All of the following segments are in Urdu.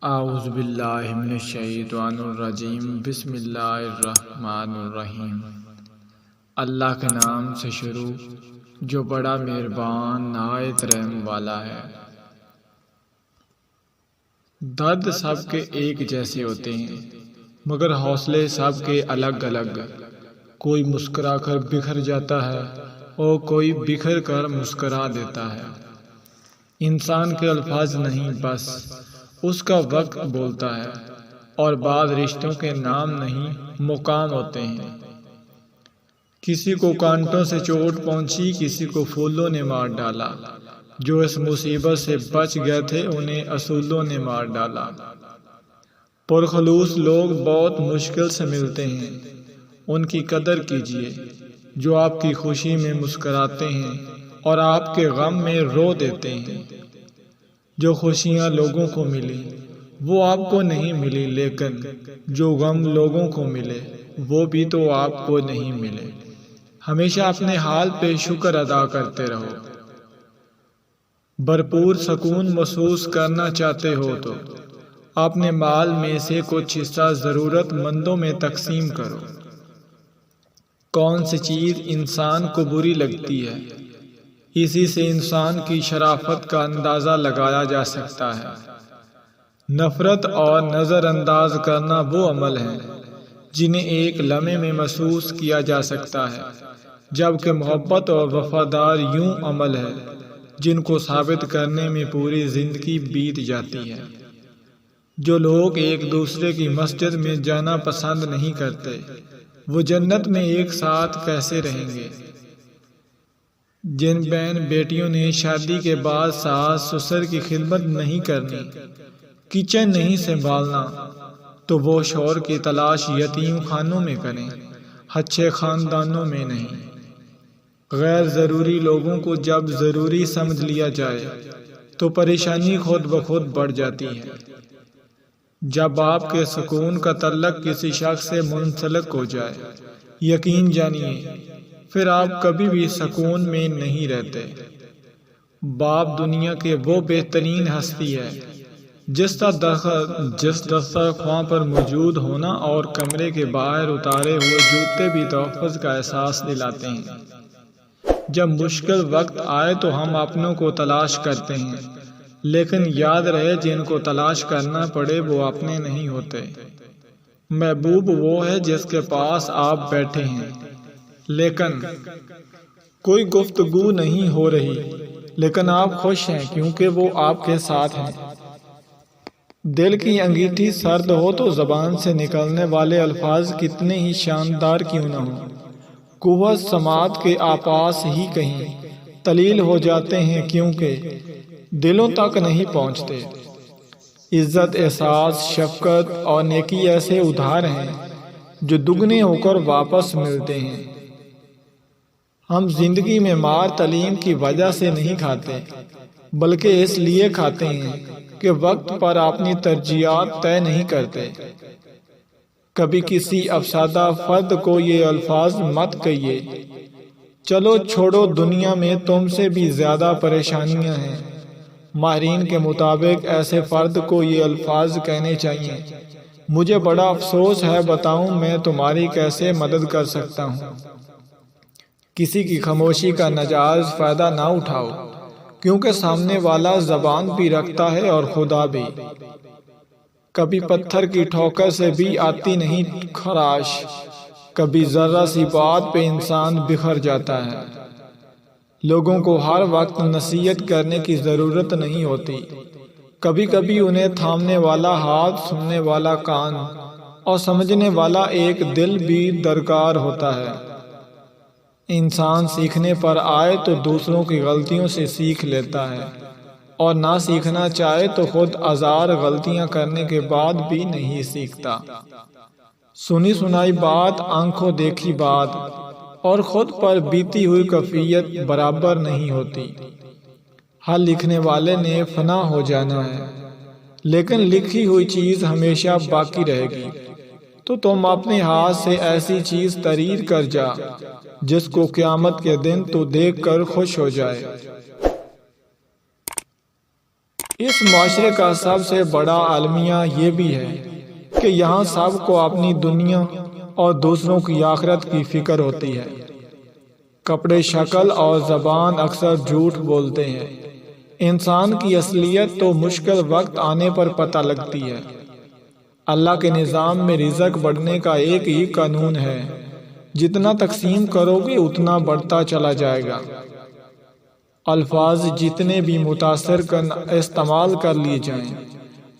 اعوذ باللہ من الشیطان الرجیم، بسم اللہ الرحمن الرحیم۔ اللہ کے نام سے شروع جو بڑا مہربان نہایت رحم والا ہے۔ درد سب کے ایک جیسے ہوتے ہیں مگر حوصلے سب کے الگ الگ۔ کوئی مسکرا کر بکھر جاتا ہے اور کوئی بکھر کر مسکرا دیتا ہے۔ انسان کے الفاظ نہیں، بس اس کا وقت بولتا ہے، اور بعض رشتوں کے نام نہیں مقام ہوتے ہیں۔ کسی کو کانٹوں سے چوٹ پہنچی، کسی کو پھولوں نے مار ڈالا۔ جو اس مصیبت سے بچ گئے تھے انہیں اصولوں نے مار ڈالا۔ پرخلوص لوگ بہت مشکل سے ملتے ہیں، ان کی قدر کیجیے جو آپ کی خوشی میں مسکراتے ہیں اور آپ کے غم میں رو دیتے ہیں۔ جو خوشیاں لوگوں کو ملی وہ آپ کو نہیں ملی، لیکن جو غم لوگوں کو ملے وہ بھی تو آپ کو نہیں ملے۔ ہمیشہ اپنے حال پہ شکر ادا کرتے رہو۔ بھرپور سکون محسوس کرنا چاہتے ہو تو اپنے مال میں سے کچھ حصہ ضرورت مندوں میں تقسیم کرو۔ کون سی چیز انسان کو بری لگتی ہے، اسی سے انسان کی شرافت کا اندازہ لگایا جا سکتا ہے۔ نفرت اور نظر انداز کرنا وہ عمل ہیں جنہیں ایک لمحے میں محسوس کیا جا سکتا ہے، جبکہ محبت اور وفادار یوں عمل ہے جن کو ثابت کرنے میں پوری زندگی بیت جاتی ہے۔ جو لوگ ایک دوسرے کی مسجد میں جانا پسند نہیں کرتے وہ جنت میں ایک ساتھ کیسے رہیں گے؟ جن بہن بیٹیوں نے شادی کے بعد ساس سسر کی خدمت نہیں کرنی، کچن نہیں سنبھالنا، تو وہ شوہر کی تلاش یتیم خانوں میں کریں، اچھے خاندانوں میں نہیں۔ غیر ضروری لوگوں کو جب ضروری سمجھ لیا جائے تو پریشانی خود بخود بڑھ جاتی ہے۔ جب آپ کے سکون کا تعلق کسی شخص سے منسلک ہو جائے، یقین جانیے پھر آپ کبھی بھی سکون میں نہیں رہتے۔ باپ دنیا کے وہ بہترین ہستی ہے جس دسترخواں پر موجود ہونا اور کمرے کے باہر اتارے ہوئے جوتے بھی تحفظ کا احساس دلاتے ہیں۔ جب مشکل وقت آئے تو ہم اپنوں کو تلاش کرتے ہیں، لیکن یاد رہے جن کو تلاش کرنا پڑے وہ اپنے نہیں ہوتے۔ محبوب وہ ہے جس کے پاس آپ بیٹھے ہیں لیکن کوئی گفتگو نہیں ہو رہی، لیکن آپ خوش ہیں کیونکہ وہ آپ کے ساتھ ہیں۔ دل کی انگیٹھی سرد ہو تو زبان سے نکلنے والے الفاظ کتنے ہی شاندار کیوں نہ ہوں، قوت سماعت کے آپاس ہی کہیں تلیل ہو جاتے ہیں کیونکہ دلوں تک نہیں پہنچتے۔ عزت، احساس، شفقت اور نیکی ایسے ادھار ہیں جو دگنے ہو کر واپس ملتے ہیں۔ ہم زندگی میں مار تعلیم کی وجہ سے نہیں کھاتے بلکہ اس لیے کھاتے ہیں کہ وقت پر اپنی ترجیحات طے نہیں کرتے۔ کبھی کسی افسردہ فرد کو یہ الفاظ مت کہیے، چلو چھوڑو دنیا میں تم سے بھی زیادہ پریشانیاں ہیں۔ ماہرین کے مطابق ایسے فرد کو یہ الفاظ کہنے چاہیے، مجھے بڑا افسوس ہے، بتاؤں میں تمہاری کیسے مدد کر سکتا ہوں۔ کسی کی خاموشی کا ناجائز فائدہ نہ اٹھاؤ، کیونکہ سامنے والا زبان بھی رکھتا ہے اور خدا بھی۔ کبھی پتھر کی ٹھوکر سے بھی آتی نہیں خراش، کبھی ذرہ سی بات پہ انسان بکھر جاتا ہے۔ لوگوں کو ہر وقت نصیحت کرنے کی ضرورت نہیں ہوتی، کبھی کبھی انہیں تھامنے والا ہاتھ، سننے والا کان اور سمجھنے والا ایک دل بھی درکار ہوتا ہے۔ انسان سیکھنے پر آئے تو دوسروں کی غلطیوں سے سیکھ لیتا ہے، اور نہ سیکھنا چاہے تو خود ہزار غلطیاں کرنے کے بعد بھی نہیں سیکھتا۔ سنی سنائی بات، آنکھوں دیکھی بات اور خود پر بیتی ہوئی کیفیت برابر نہیں ہوتی۔ ہر لکھنے والے نے فنا ہو جانا ہے، لیکن لکھی ہوئی چیز ہمیشہ باقی رہے گی۔ تو تم اپنے ہاتھ سے ایسی چیز تحریر کر جا جس کو قیامت کے دن تو دیکھ کر خوش ہو جائے۔ اس معاشرے کا سب سے بڑا المیہ یہ بھی ہے کہ یہاں سب کو اپنی دنیا اور دوسروں کی آخرت کی فکر ہوتی ہے۔ کپڑے، شکل اور زبان اکثر جھوٹ بولتے ہیں۔ انسان کی اصلیت تو مشکل وقت آنے پر پتہ لگتی ہے۔ اللہ کے نظام میں رزق بڑھنے کا ایک ہی قانون ہے، جتنا تقسیم کرو گے اتنا بڑھتا چلا جائے گا۔ الفاظ جتنے بھی متاثر استعمال کر لیے جائیں،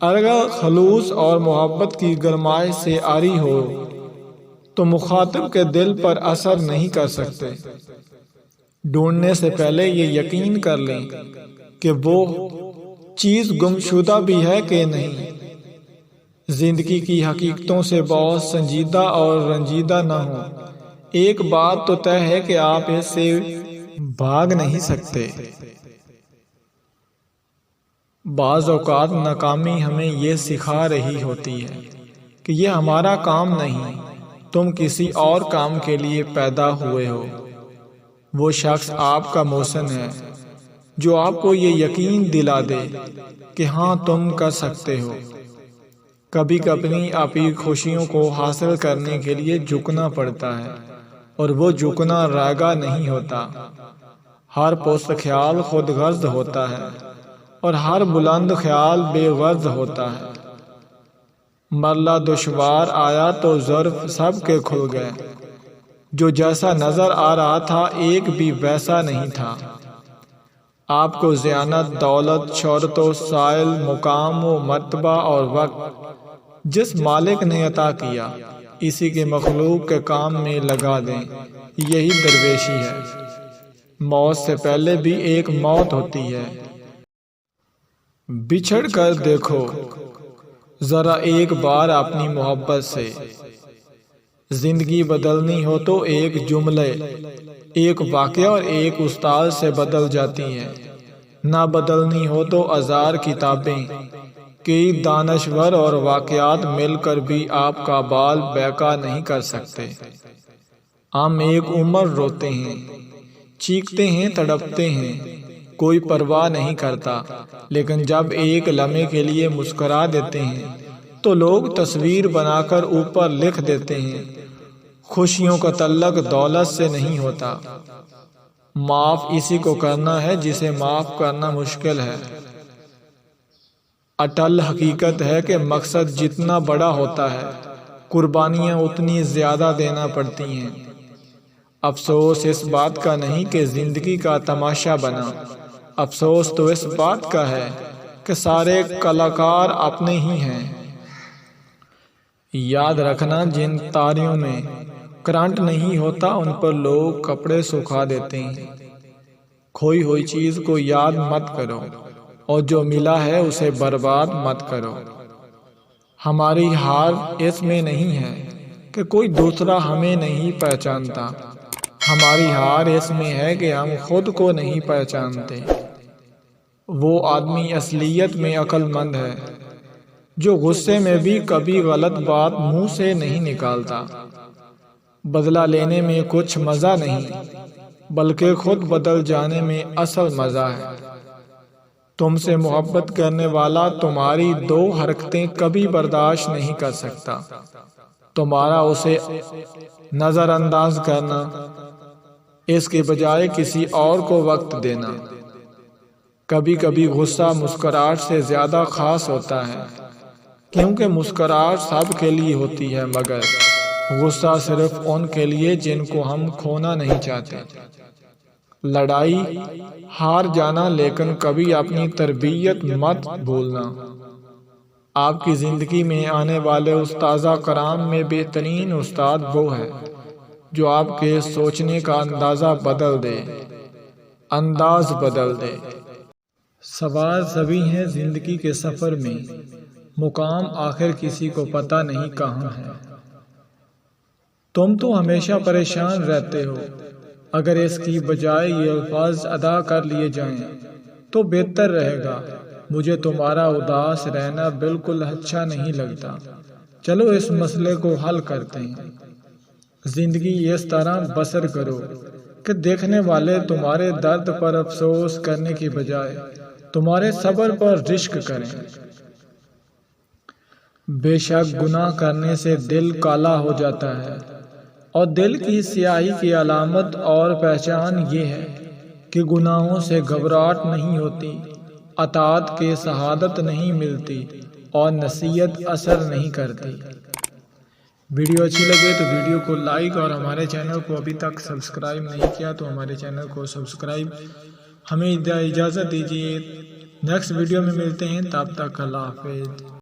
اگر خلوص اور محبت کی گرمائش سے عاری ہو تو مخاطب کے دل پر اثر نہیں کر سکتے۔ ڈھونڈنے سے پہلے یہ یقین کر لیں کہ وہ چیز گمشدہ بھی ہے کہ نہیں۔ زندگی کی حقیقتوں سے بہت سنجیدہ اور رنجیدہ نہ ہو۔ ایک بات تو طے ہے کہ آپ اس سے بھاگ نہیں سکتے۔ بعض اوقات ناکامی ہمیں یہ سکھا رہی ہوتی ہے کہ یہ ہمارا کام نہیں، تم کسی اور کام کے لیے پیدا ہوئے ہو۔ وہ شخص آپ کا محسن ہے جو آپ کو یہ یقین دلا دے کہ ہاں تم کر سکتے ہو۔ کبھی کبھی اپنی خوشیوں کو حاصل کرنے کے لیے جھکنا پڑتا ہے، اور وہ جھکنا رائگاں نہیں ہوتا۔ ہر پست خیال خود غرض ہوتا ہے اور ہر بلند خیال بے غرض ہوتا ہے۔ مرلہ دشوار آیا تو ظرف سب کے کھل گئے، جو جیسا نظر آ رہا تھا ایک بھی ویسا نہیں تھا۔ آپ کو ذہانت، دولت، شہرت و سائل، مقام و مرتبہ اور وقت جس مالک نے عطا کیا، اسی کے مخلوق کے کام میں لگا دیں، یہی درویشی ہے۔ موت سے پہلے بھی ایک موت ہوتی ہے۔ بچھڑ کر دیکھو ذرا ایک بار اپنی محبت سے۔ زندگی بدلنی ہو تو ایک جملے، ایک واقعہ اور ایک استاد سے بدل جاتی ہے۔ نہ بدلنی ہو تو ہزار کتابیں، کئی دانشور اور واقعات مل کر بھی آپ کا بال بیکا نہیں کر سکتے۔ ہم ایک عمر روتے ہیں، چیختے ہیں، تڑپتے ہیں، کوئی پرواہ نہیں کرتا، لیکن جب ایک لمحے کے لیے مسکرا دیتے ہیں تو لوگ تصویر بنا کر اوپر لکھ دیتے ہیں، خوشیوں کا تعلق دولت سے نہیں ہوتا۔ معاف اسی کو کرنا ہے جسے معاف کرنا مشکل ہے۔ اٹل حقیقت ہے کہ مقصد جتنا بڑا ہوتا ہے، قربانیاں اتنی زیادہ دینا پڑتی ہیں۔ افسوس اس بات کا نہیں کہ زندگی کا تماشا بنا، افسوس تو اس بات کا ہے کہ سارے کلاکار اپنے ہی ہیں۔ یاد رکھنا، جن تاریوں میں کرنٹ نہیں ہوتا ان پر لوگ کپڑے سکھا دیتے ہیں۔ کھوئی ہوئی چیز کو یاد مت کرو، اور جو ملا ہے اسے برباد مت کرو۔ ہماری ہار اس میں نہیں ہے کہ کوئی دوسرا ہمیں نہیں پہچانتا، ہماری ہار اس میں ہے کہ ہم خود کو نہیں پہچانتے۔ وہ آدمی اصلیت میں عقل مند ہے جو غصے میں بھی کبھی غلط بات منہ سے نہیں نکالتا۔ بدلہ لینے میں کچھ مزہ نہیں، بلکہ خود بدل جانے میں اصل مزہ ہے۔ تم سے محبت کرنے والا تمہاری دو حرکتیں کبھی برداشت نہیں کر سکتا۔ تمہارا اسے نظر انداز کرنا، اس کے بجائے کسی اور کو وقت دینا۔ کبھی کبھی غصہ مسکراہٹ سے زیادہ خاص ہوتا ہے، کیونکہ مسکراہٹ سب کے لیے ہوتی ہے، مگر غصہ صرف ان کے لیے جن کو ہم کھونا نہیں چاہتے۔ لڑائی ہار جانا، لیکن کبھی اپنی تربیت مت بھولنا۔ آپ کی زندگی میں آنے والے استاذ کرام میں بہترین استاد وہ ہے جو آپ کے سوچنے کا اندازہ بدل دے، انداز بدل دے۔ سوار سبھی ہیں زندگی کے سفر میں، مقام آخر کسی کو پتہ نہیں کہاں ہے۔ تم تو ہمیشہ پریشان رہتے ہو، اگر اس کی بجائے یہ الفاظ ادا کر لیے جائیں تو بہتر رہے گا۔ مجھے تمہارا اداس رہنا بالکل اچھا نہیں لگتا، چلو اس مسئلے کو حل کرتے ہیں۔ زندگی اس طرح بسر کرو کہ دیکھنے والے تمہارے درد پر افسوس کرنے کی بجائے تمہارے صبر پر رشک کریں۔ بے شک گناہ کرنے سے دل کالا ہو جاتا ہے، اور دل کی سیاہی کی علامت اور پہچان یہ ہے کہ گناہوں سے گھبراہٹ نہیں ہوتی، اطاعت کے شہادت نہیں ملتی، اور نصیحت اثر نہیں کرتی۔ ویڈیو اچھی لگے تو ویڈیو کو لائک، اور ہمارے چینل کو ابھی تک سبسکرائب نہیں کیا تو ہمارے چینل کو سبسکرائب۔ ہمیں اجازت دیجیے، نیکسٹ ویڈیو میں ملتے ہیں، تب تک اللہ حافظ۔